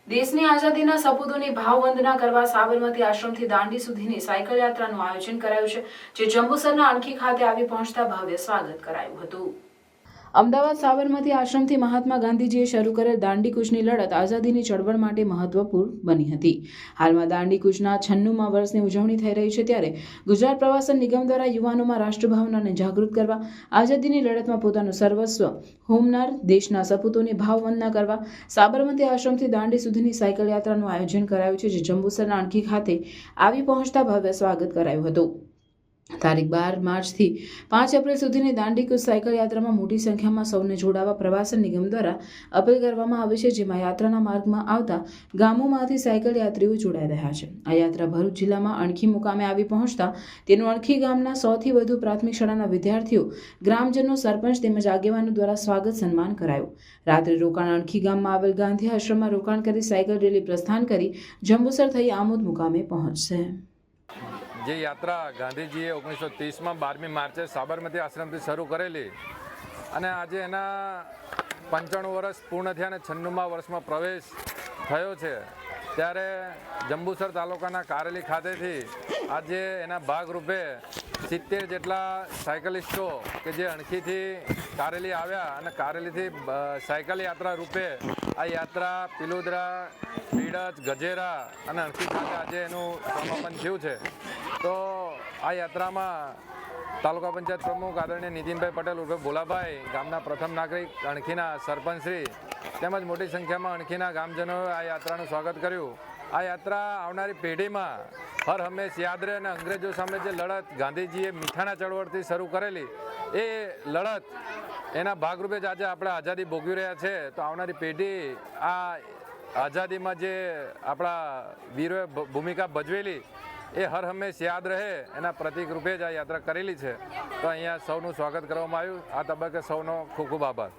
દેશની આઝાદીના સપૂતોની ભાવવંદના કરવા સાબરમતી આશ્રમથી દાંડી સુધીની સાયકલ યાત્રાનું આયોજન કરાયું છે, જે જંબુસરના અણખી ખાતે આવી પહોંચતા ભવ્ય સ્વાગત કરાયું હતું। અમદાવાદ સાબરમતી આશ્રમથી મહાત્મા ગાંધીજીએ શરૂ કરેલ દાંડી કૂચની લડત આઝાદીની ચળવળ માટે મહત્વપૂર્ણ બની હતી। હાલમાં દાંડી કૂચના 96મા વર્ષની ઉજવણી થઈ રહી છે, ત્યારે ગુજરાત પ્રવાસન નિગમ દ્વારા યુવાનોમાં રાષ્ટ્રભાવનાને જાગૃત કરવા, આઝાદીની લડતમાં પોતાનું સર્વસ્વ હોમનાર દેશના સપૂતોની ભાવવંદના કરવા સાબરમતી આશ્રમથી દાંડી સુધીની સાયકલ યાત્રાનું આયોજન કરાયું છે, જે જંબુસરના અણખી ખાતે આવી પહોંચતા ભવ્ય સ્વાગત કરાયું હતું। તારીખ 12 માર્ચથી 5 એપ્રિલ સુધીની દાંડી કૂચ સાયકલ યાત્રામાં મોટી સંખ્યામાં સૌને જોડાવા પ્રવાસન નિગમ દ્વારા અપીલ કરવામાં આવી છે, જેમાં યાત્રાના માર્ગમાં આવતા ગામોમાંથી સાયકલ યાત્રીઓ જોડાઈ રહ્યા છે। આ યાત્રા ભરૂચ જિલ્લામાં અણખી મુકામે આવી પહોંચતા તેનું અણખી ગામના 100થી વધુ પ્રાથમિક શાળાના વિદ્યાર્થીઓ, ગ્રામજનો, સરપંચ તેમજ આગેવાનો દ્વારા સ્વાગત સન્માન કરાયું। રાત્રે રોકાણ અણખી ગામમાં આવેલ ગાંધી આશ્રમમાં રોકાણ કરી સાયકલ રેલી પ્રસ્થાન કરી જંબુસર થઈ આમોદ મુકામે પહોંચશે। જે યાત્રા ગાંધીજીએ 1930માં 12મી માર્ચે સાબરમતી આશ્રમથી શરૂ કરેલી અને આજે એના 95 વર્ષ પૂર્ણ થયા અને 96મા વર્ષમાં પ્રવેશ થયો છે, ત્યારે જંબુસર તાલુકાના કારેલી ખાતેથી આજે એના ભાગરૂપે 70 જેટલા સાયકલિસ્ટો કે જે અણખીથી કારેલી આવ્યા અને કારેલીથી સાયકલ યાત્રા રૂપે આ યાત્રા પિલોદરા, બીડજ, ગજેરા અને અણખી ખાતે આજે એનું સમાપન થયું છે। તો આ યાત્રામાં તાલુકા પંચાયત પ્રમુખ આદરણીય નીતિનભાઈ પટેલ ઉર્ફે ભોલાભાઈ, ગામના પ્રથમ નાગરિક, અણખીના સરપંચશ્રી તેમજ મોટી સંખ્યામાં અણખીના ગામજનોએ આ યાત્રાનું સ્વાગત કર્યું। આ યાત્રા આવનારી પેઢીમાં હર હંમેશ યાદ રહે અને અંગ્રેજો સામે જે લડત ગાંધીજીએ મીઠાના ચળવળથી શરૂ કરેલી એ લડત એના ભાગરૂપે જ આજે આપણે આઝાદી ભોગવી રહ્યા છે। તો આવનારી પેઢી આ આઝાદીમાં જે આપણા વીરોએ ભૂમિકા ભજવેલી એ હર હંમેશ યાદ રહે એના પ્રતિક રૂપે જ આ યાત્રા કરેલી છે। તો અહીંયા સૌનું સ્વાગત કરવામાં આવ્યું। આ તબક્કે સૌનો ખૂબ ખૂબ આભાર।